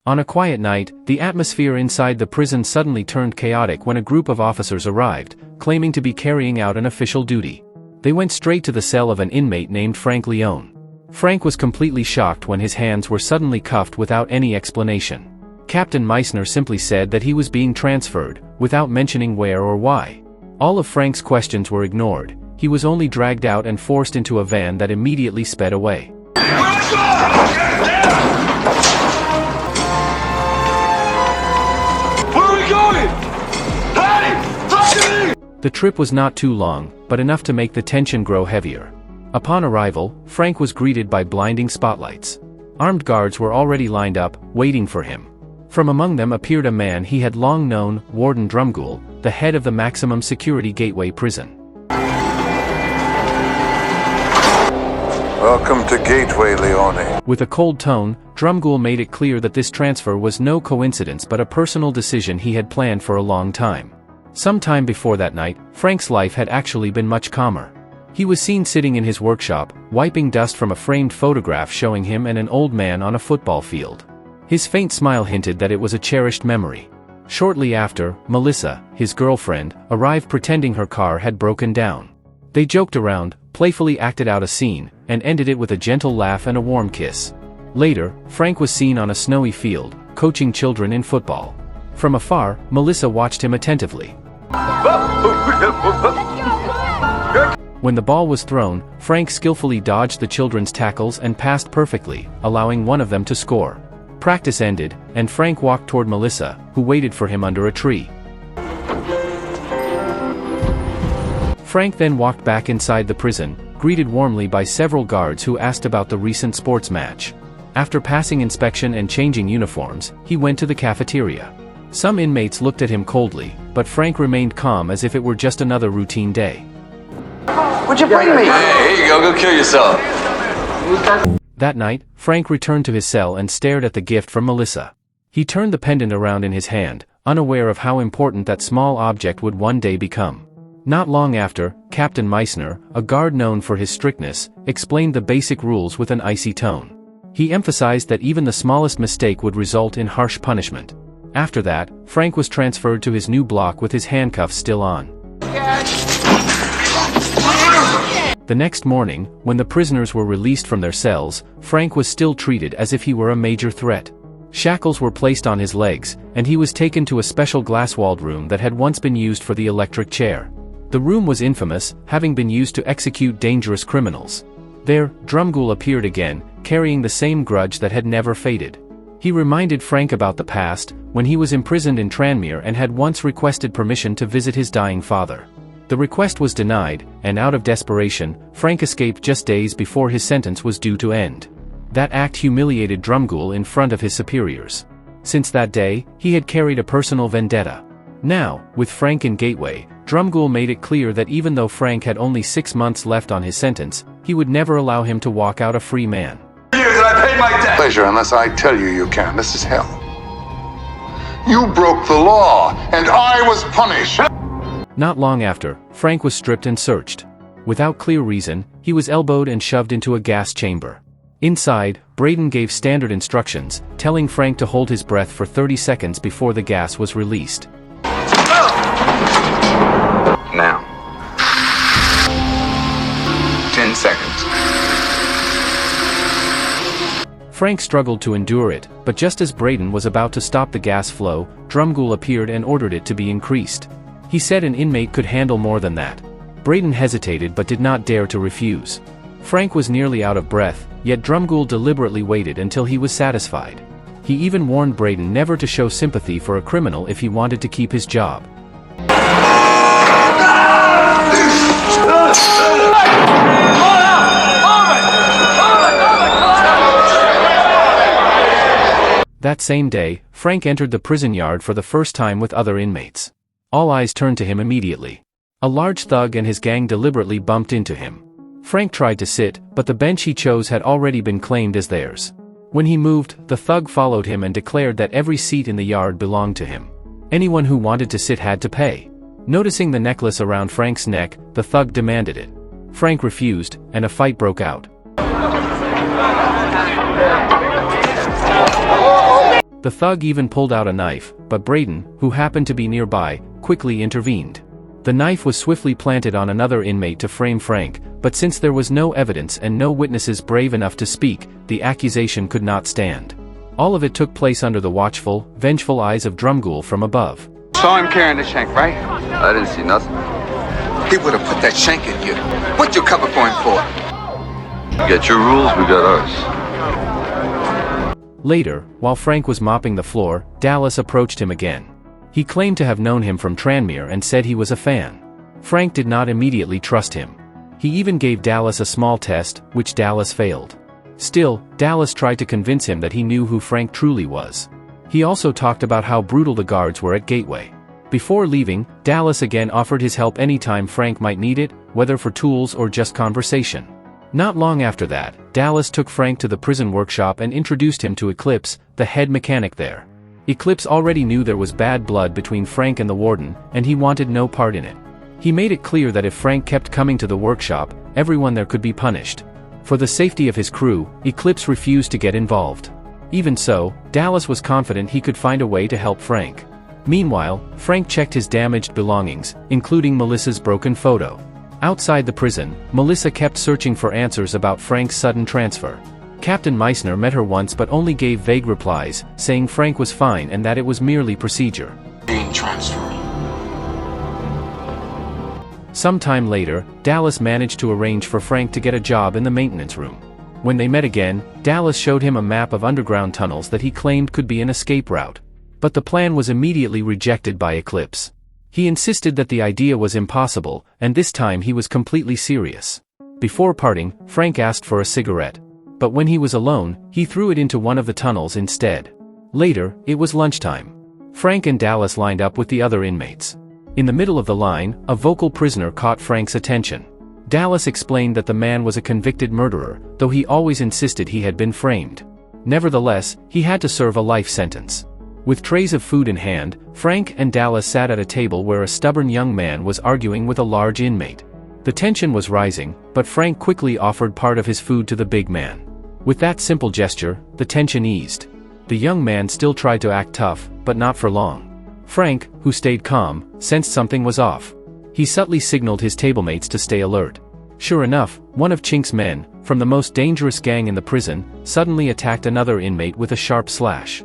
On a quiet night, the atmosphere inside the prison suddenly turned chaotic when a group of officers arrived, claiming to be carrying out an official duty. They went straight to the cell of an inmate named Frank Leone. Frank was completely shocked when his hands were suddenly cuffed without any explanation. Captain Meissner simply said that he was being transferred, without mentioning where or why. All of Frank's questions were ignored. He was only dragged out and forced into a van that immediately sped away. The trip was not too long, but enough to make the tension grow heavier. Upon arrival, Frank was greeted by blinding spotlights. Armed guards were already lined up, waiting for him. From among them appeared a man he had long known, Warden Drumgoole, the head of the maximum security Gateway prison. Welcome to Gateway, Leone. With a cold tone, Drumgoole made it clear that this transfer was no coincidence but a personal decision he had planned for a long time. Some time before that night, Frank's life had actually been much calmer. He was seen sitting in his workshop, wiping dust from a framed photograph showing him and an old man on a football field. His faint smile hinted that it was a cherished memory. Shortly after, Melissa, his girlfriend, arrived pretending her car had broken down. They joked around, playfully acted out a scene, and ended it with a gentle laugh and a warm kiss. Later, Frank was seen on a snowy field, coaching children in football. From afar, Melissa watched him attentively. When the ball was thrown, Frank skillfully dodged the children's tackles and passed perfectly, allowing one of them to score. Practice ended, and Frank walked toward Melissa, who waited for him under a tree. Frank then walked back inside the prison, greeted warmly by several guards who asked about the recent sports match. After passing inspection and changing uniforms, he went to the cafeteria. Some inmates looked at him coldly, but Frank remained calm as if it were just another routine day. What'd you bring me? Hey, here you go kill yourself. That night, Frank returned to his cell and stared at the gift from Melissa. He turned the pendant around in his hand, unaware of how important that small object would one day become. Not long after, Captain Meissner, a guard known for his strictness, explained the basic rules with an icy tone. He emphasized that even the smallest mistake would result in harsh punishment. After that, Frank was transferred to his new block with his handcuffs still on. The next morning, when the prisoners were released from their cells, Frank was still treated as if he were a major threat. Shackles were placed on his legs, and he was taken to a special glass-walled room that had once been used for the electric chair. The room was infamous, having been used to execute dangerous criminals. There, Drumgoole appeared again, carrying the same grudge that had never faded. He reminded Frank about the past, when he was imprisoned in Tranmere and had once requested permission to visit his dying father. The request was denied, and out of desperation, Frank escaped just days before his sentence was due to end. That act humiliated Drumgoole in front of his superiors. Since that day, he had carried a personal vendetta. Now, with Frank in Gateway, Drumgoole made it clear that even though Frank had only 6 months left on his sentence, he would never allow him to walk out a free man. Years and I paid my debt. Pleasure, unless I tell you can. This is hell. You broke the law, and I was punished. Not long after, Frank was stripped and searched. Without clear reason, he was elbowed and shoved into a gas chamber. Inside, Braden gave standard instructions, telling Frank to hold his breath for 30 seconds before the gas was released. Now. 10 seconds. Frank struggled to endure it, but just as Braden was about to stop the gas flow, Drumgoole appeared and ordered it to be increased. He said an inmate could handle more than that. Braden hesitated but did not dare to refuse. Frank was nearly out of breath, yet Drumgoole deliberately waited until he was satisfied. He even warned Braden never to show sympathy for a criminal if he wanted to keep his job. That same day, Frank entered the prison yard for the first time with other inmates. All eyes turned to him immediately. A large thug and his gang deliberately bumped into him. Frank tried to sit, but the bench he chose had already been claimed as theirs. When he moved, the thug followed him and declared that every seat in the yard belonged to him. Anyone who wanted to sit had to pay. Noticing the necklace around Frank's neck, the thug demanded it. Frank refused, and a fight broke out. The The thug even pulled out a knife, but Braden, who happened to be nearby, quickly intervened. The knife was swiftly planted on another inmate to frame Frank, but since there was no evidence and no witnesses brave enough to speak, the accusation could not stand. All of it took place under the watchful, vengeful eyes of Drumgool from above. Saw him carrying the shank, right? I didn't see nothing. He would have put that shank in you. What you cover for him for? You got your rules, we got ours. Later, while Frank was mopping the floor, Dallas approached him again. He claimed to have known him from Tranmere and said he was a fan. Frank did not immediately trust him. He even gave Dallas a small test, which Dallas failed. Still, Dallas tried to convince him that he knew who Frank truly was. He also talked about how brutal the guards were at Gateway. Before leaving, Dallas again offered his help anytime Frank might need it, whether for tools or just conversation. Not long after that, Dallas took Frank to the prison workshop and introduced him to Eclipse, the head mechanic there. Eclipse already knew there was bad blood between Frank and the warden, and he wanted no part in it. He made it clear that if Frank kept coming to the workshop, everyone there could be punished. For the safety of his crew, Eclipse refused to get involved. Even so, Dallas was confident he could find a way to help Frank. Meanwhile, Frank checked his damaged belongings, including Melissa's broken photo. Outside the prison, Melissa kept searching for answers about Frank's sudden transfer. Captain Meissner met her once but only gave vague replies, saying Frank was fine and that it was merely procedure. Being transferred. Sometime later, Dallas managed to arrange for Frank to get a job in the maintenance room. When they met again, Dallas showed him a map of underground tunnels that he claimed could be an escape route. But the plan was immediately rejected by Eclipse. He insisted that the idea was impossible, and this time he was completely serious. Before parting, Frank asked for a cigarette. But when he was alone, he threw it into one of the tunnels instead. Later, it was lunchtime. Frank and Dallas lined up with the other inmates. In the middle of the line, a vocal prisoner caught Frank's attention. Dallas explained that the man was a convicted murderer, though he always insisted he had been framed. Nevertheless, he had to serve a life sentence. With trays of food in hand, Frank and Dallas sat at a table where a stubborn young man was arguing with a large inmate. The tension was rising, but Frank quickly offered part of his food to the big man. With that simple gesture, the tension eased. The young man still tried to act tough, but not for long. Frank, who stayed calm, sensed something was off. He subtly signaled his tablemates to stay alert. Sure enough, one of Chink's men, from the most dangerous gang in the prison, suddenly attacked another inmate with a sharp slash.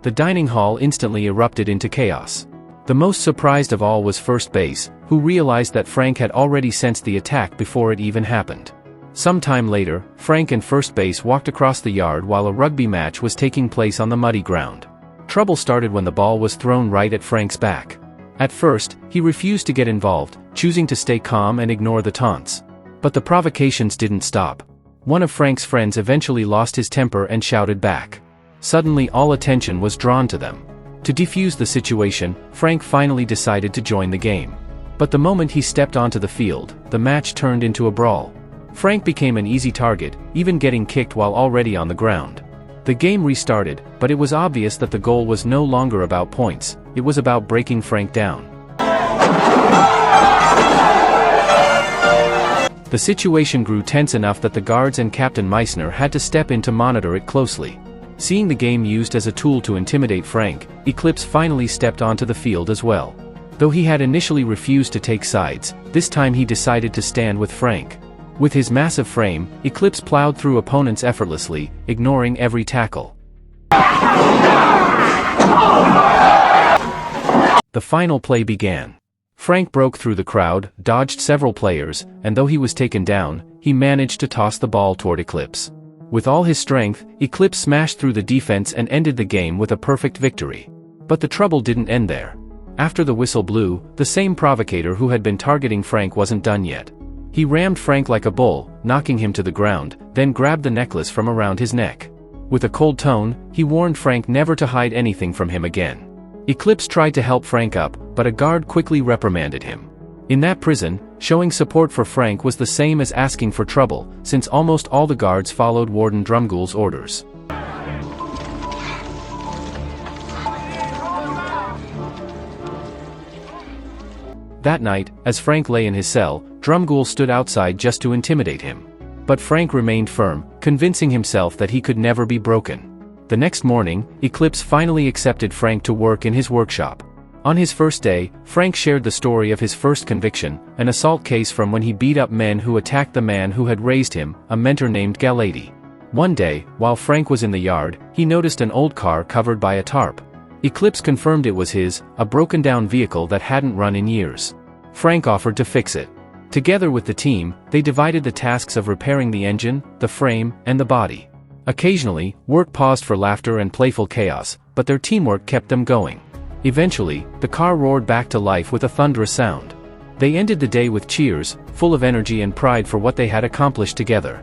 The dining hall instantly erupted into chaos. The most surprised of all was First Base, who realized that Frank had already sensed the attack before it even happened. Sometime later, Frank and First Base walked across the yard while a rugby match was taking place on the muddy ground. Trouble started when the ball was thrown right at Frank's back. At first, he refused to get involved, choosing to stay calm and ignore the taunts. But the provocations didn't stop. One of Frank's friends eventually lost his temper and shouted back. Suddenly all attention was drawn to them. To defuse the situation, Frank finally decided to join the game. But the moment he stepped onto the field, the match turned into a brawl. Frank became an easy target, even getting kicked while already on the ground. The game restarted, but it was obvious that the goal was no longer about points, it was about breaking Frank down. The situation grew tense enough that the guards and Captain Meissner had to step in to monitor it closely. Seeing the game used as a tool to intimidate Frank, Eclipse finally stepped onto the field as well. Though he had initially refused to take sides, this time he decided to stand with Frank. With his massive frame, Eclipse plowed through opponents effortlessly, ignoring every tackle. The final play began. Frank broke through the crowd, dodged several players, and though he was taken down, he managed to toss the ball toward Eclipse. With all his strength, Eclipse smashed through the defense and ended the game with a perfect victory. But the trouble didn't end there. After the whistle blew, the same provocator who had been targeting Frank wasn't done yet. He rammed Frank like a bull, knocking him to the ground, then grabbed the necklace from around his neck. With a cold tone, he warned Frank never to hide anything from him again. Eclipse tried to help Frank up, but a guard quickly reprimanded him. In that prison, showing support for Frank was the same as asking for trouble, since almost all the guards followed Warden Drumgool's orders. That night, as Frank lay in his cell, Drumgool stood outside just to intimidate him. But Frank remained firm, convincing himself that he could never be broken. The next morning, Eclipse finally accepted Frank to work in his workshop. On his first day, Frank shared the story of his first conviction, an assault case from when he beat up men who attacked the man who had raised him, a mentor named Galady. One day, while Frank was in the yard, he noticed an old car covered by a tarp. Eclipse confirmed it was his, a broken-down vehicle that hadn't run in years. Frank offered to fix it. Together with the team, they divided the tasks of repairing the engine, the frame, and the body. Occasionally, work paused for laughter and playful chaos, but their teamwork kept them going. Eventually, the car roared back to life with a thunderous sound. They ended the day with cheers, full of energy and pride for what they had accomplished together.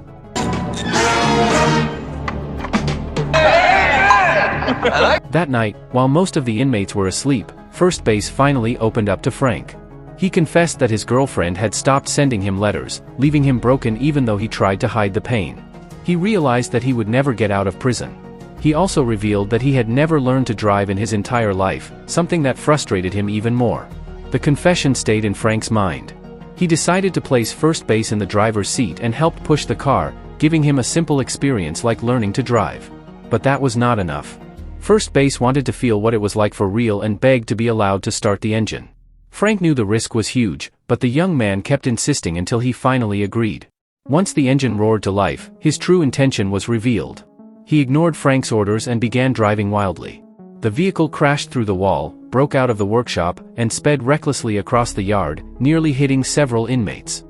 That night, while most of the inmates were asleep, First Base finally opened up to Frank. He confessed that his girlfriend had stopped sending him letters, leaving him broken even though he tried to hide the pain. He realized that he would never get out of prison. He also revealed that he had never learned to drive in his entire life, something that frustrated him even more. The confession stayed in Frank's mind. He decided to place First Base in the driver's seat and helped push the car, giving him a simple experience like learning to drive. But that was not enough. First Base wanted to feel what it was like for real and begged to be allowed to start the engine. Frank knew the risk was huge, but the young man kept insisting until he finally agreed. Once the engine roared to life, his true intention was revealed. He ignored Frank's orders and began driving wildly. The vehicle crashed through the wall, broke out of the workshop, and sped recklessly across the yard, nearly hitting several inmates.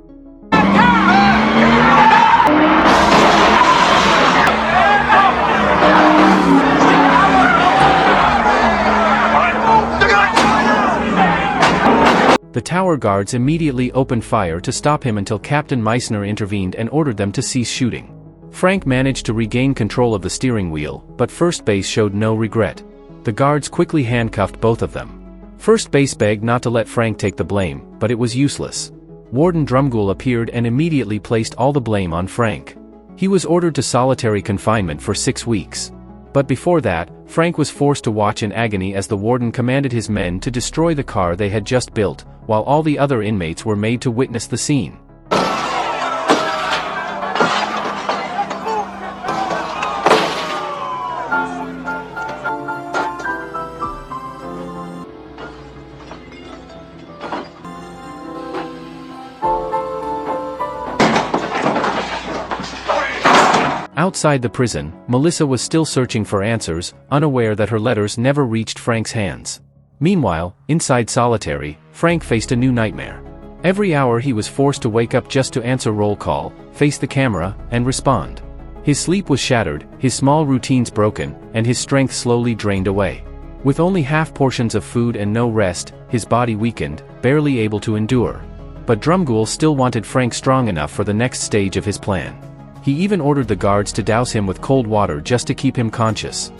The tower guards immediately opened fire to stop him until Captain Meissner intervened and ordered them to cease shooting. Frank managed to regain control of the steering wheel, but First Base showed no regret. The guards quickly handcuffed both of them. First Base begged not to let Frank take the blame, but it was useless. Warden Drumgoole appeared and immediately placed all the blame on Frank. He was ordered to solitary confinement for 6 weeks. But before that, Frank was forced to watch in agony as the warden commanded his men to destroy the car they had just built, while all the other inmates were made to witness the scene. Outside the prison, Melissa was still searching for answers, unaware that her letters never reached Frank's hands. Meanwhile, inside solitary, Frank faced a new nightmare. Every hour he was forced to wake up just to answer roll call, face the camera, and respond. His sleep was shattered, his small routines broken, and his strength slowly drained away. With only half portions of food and no rest, his body weakened, barely able to endure. But Drumgoole still wanted Frank strong enough for the next stage of his plan. He even ordered the guards to douse him with cold water just to keep him conscious.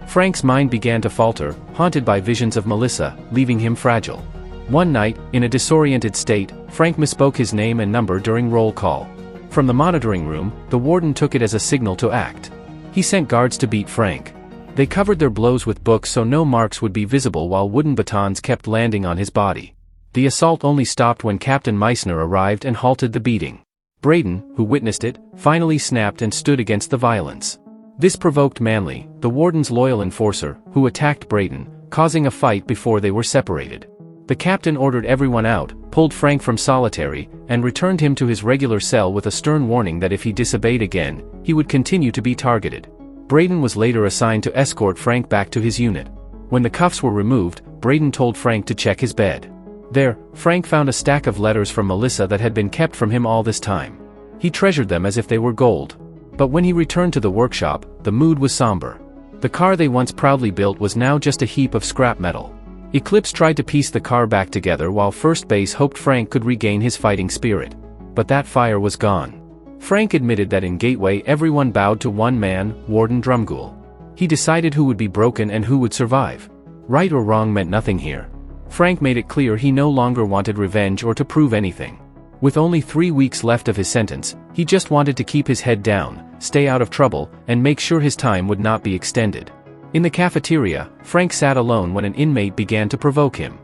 Frank's mind began to falter, haunted by visions of Melissa, leaving him fragile. One night, in a disoriented state, Frank misspoke his name and number during roll call. From the monitoring room, the warden took it as a signal to act. He sent guards to beat Frank. They covered their blows with books so no marks would be visible while wooden batons kept landing on his body. The assault only stopped when Captain Meissner arrived and halted the beating. Braden, who witnessed it, finally snapped and stood against the violence. This provoked Manley, the warden's loyal enforcer, who attacked Braden, causing a fight before they were separated. The captain ordered everyone out, pulled Frank from solitary, and returned him to his regular cell with a stern warning that if he disobeyed again, he would continue to be targeted. Braden was later assigned to escort Frank back to his unit. When the cuffs were removed, Braden told Frank to check his bed. There, Frank found a stack of letters from Melissa that had been kept from him all this time. He treasured them as if they were gold. But when he returned to the workshop, the mood was somber. The car they once proudly built was now just a heap of scrap metal. Eclipse tried to piece the car back together while First Base hoped Frank could regain his fighting spirit. But that fire was gone. Frank admitted that in Gateway everyone bowed to one man, Warden Drumgoole. He decided who would be broken and who would survive. Right or wrong meant nothing here. Frank made it clear he no longer wanted revenge or to prove anything. With only 3 weeks left of his sentence, he just wanted to keep his head down, stay out of trouble, and make sure his time would not be extended. In the cafeteria, Frank sat alone when an inmate began to provoke him.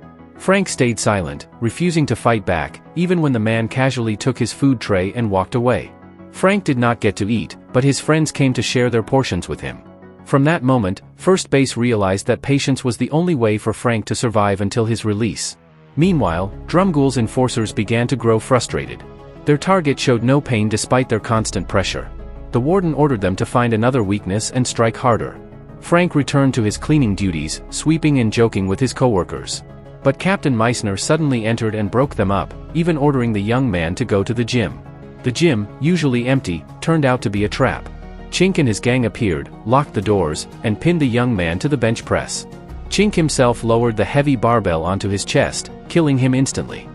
Frank stayed silent, refusing to fight back, even when the man casually took his food tray and walked away. Frank did not get to eat, but his friends came to share their portions with him. From that moment, First Base realized that patience was the only way for Frank to survive until his release. Meanwhile, Drumgool's enforcers began to grow frustrated. Their target showed no pain despite their constant pressure. The warden ordered them to find another weakness and strike harder. Frank returned to his cleaning duties, sweeping and joking with his coworkers. But Captain Meissner suddenly entered and broke them up, even ordering the young man to go to the gym. The gym, usually empty, turned out to be a trap. Chink and his gang appeared, locked the doors, and pinned the young man to the bench press. Chink himself lowered the heavy barbell onto his chest, killing him instantly.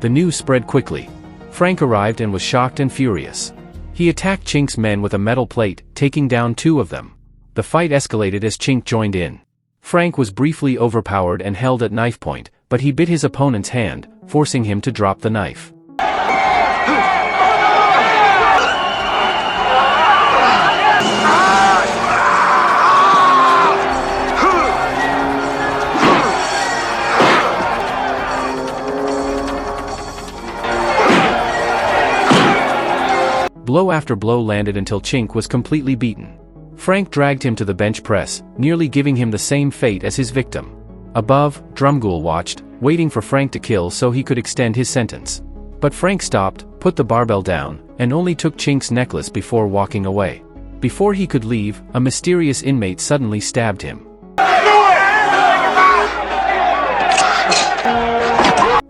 The news spread quickly. Frank arrived and was shocked and furious. He attacked Chink's men with a metal plate, taking down 2 of them. The fight escalated as Chink joined in. Frank was briefly overpowered and held at knife point, but he bit his opponent's hand, forcing him to drop the knife. Blow after blow landed until Chink was completely beaten. Frank dragged him to the bench press, nearly giving him the same fate as his victim. Above, Drumgool watched, waiting for Frank to kill so he could extend his sentence. But Frank stopped, put the barbell down, and only took Chink's necklace before walking away. Before he could leave, a mysterious inmate suddenly stabbed him.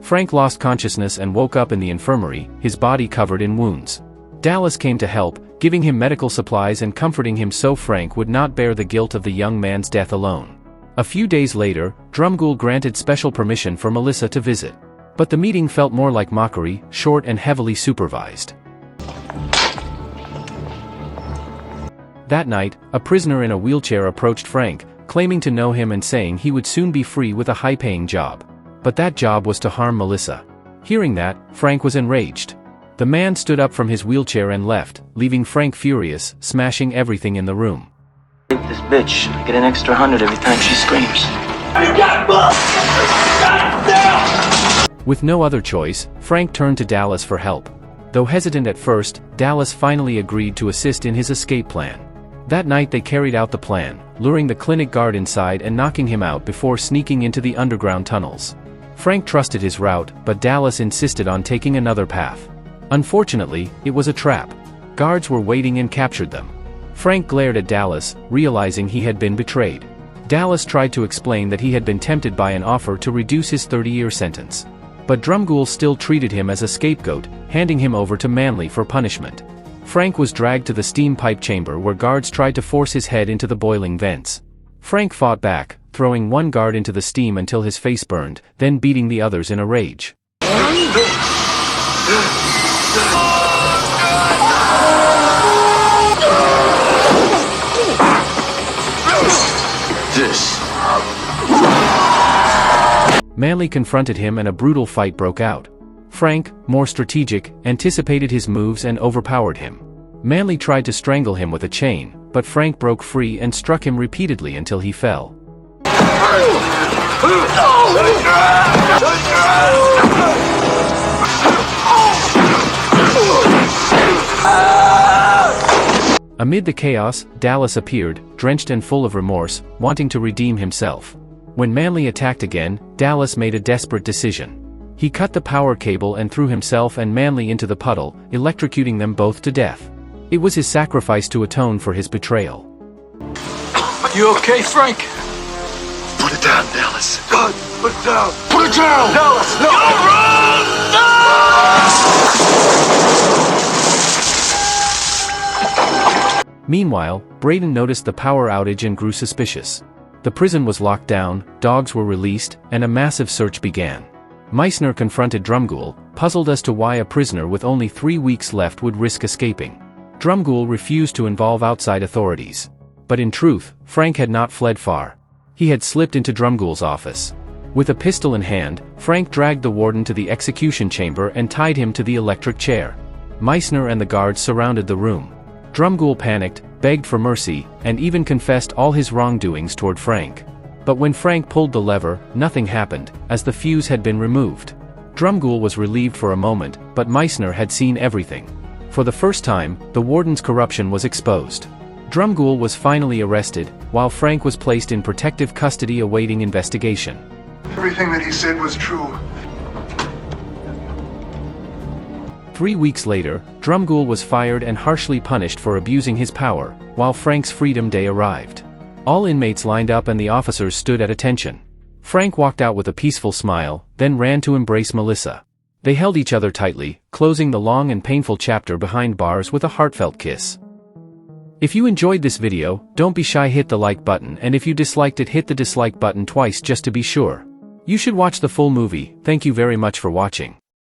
Frank lost consciousness and woke up in the infirmary, his body covered in wounds. Dallas came to help, giving him medical supplies and comforting him so Frank would not bear the guilt of the young man's death alone. A few days later, Drumgool granted special permission for Melissa to visit. But the meeting felt more like mockery, short and heavily supervised. That night, a prisoner in a wheelchair approached Frank, claiming to know him and saying he would soon be free with a high-paying job. But that job was to harm Melissa. Hearing that, Frank was enraged. The man stood up from his wheelchair and left, leaving Frank furious, smashing everything in the room. This bitch, I get an extra 100 every time she screams. With no other choice, Frank turned to Dallas for help. Though hesitant at first, Dallas finally agreed to assist in his escape plan. That night they carried out the plan, luring the clinic guard inside and knocking him out before sneaking into the underground tunnels. Frank trusted his route, but Dallas insisted on taking another path. Unfortunately, it was a trap. Guards were waiting and captured them. Frank glared at Dallas, realizing he had been betrayed. Dallas tried to explain that he had been tempted by an offer to reduce his 30-year sentence. But Drumgool still treated him as a scapegoat, handing him over to Manley for punishment. Frank was dragged to the steam pipe chamber where guards tried to force his head into the boiling vents. Frank fought back, throwing one guard into the steam until his face burned, then beating the others in a rage. Manley confronted him and a brutal fight broke out. Frank, more strategic, anticipated his moves and overpowered him. Manley tried to strangle him with a chain, but Frank broke free and struck him repeatedly until he fell. Amid the chaos, Dallas appeared, drenched and full of remorse, wanting to redeem himself. When Manley attacked again, Dallas made a desperate decision. He cut the power cable and threw himself and Manley into the puddle, electrocuting them both to death. It was his sacrifice to atone for his betrayal. You okay, Frank? Put it down, Dallas. God, put it down. Put it down! Dallas, no! Meanwhile, Braden noticed the power outage and grew suspicious. The prison was locked down, dogs were released, and a massive search began. Meissner confronted Drumgool, puzzled as to why a prisoner with only 3 weeks left would risk escaping. Drumgool refused to involve outside authorities. But in truth, Frank had not fled far. He had slipped into Drumgool's office. With a pistol in hand, Frank dragged the warden to the execution chamber and tied him to the electric chair. Meissner and the guards surrounded the room. Drumgoole panicked, begged for mercy, and even confessed all his wrongdoings toward Frank. But when Frank pulled the lever, nothing happened, as the fuse had been removed. Drumgoole was relieved for a moment, but Meissner had seen everything. For the first time, the warden's corruption was exposed. Drumgoole was finally arrested, while Frank was placed in protective custody awaiting investigation. Everything that he said was true. 3 weeks later, Drumgoole was fired and harshly punished for abusing his power, while Frank's freedom day arrived. All inmates lined up and the officers stood at attention. Frank walked out with a peaceful smile, then ran to embrace Melissa. They held each other tightly, closing the long and painful chapter behind bars with a heartfelt kiss. If you enjoyed this video, don't be shy, hit the like button, and if you disliked it, hit the dislike button twice just to be sure. You should watch the full movie. Thank you very much for watching.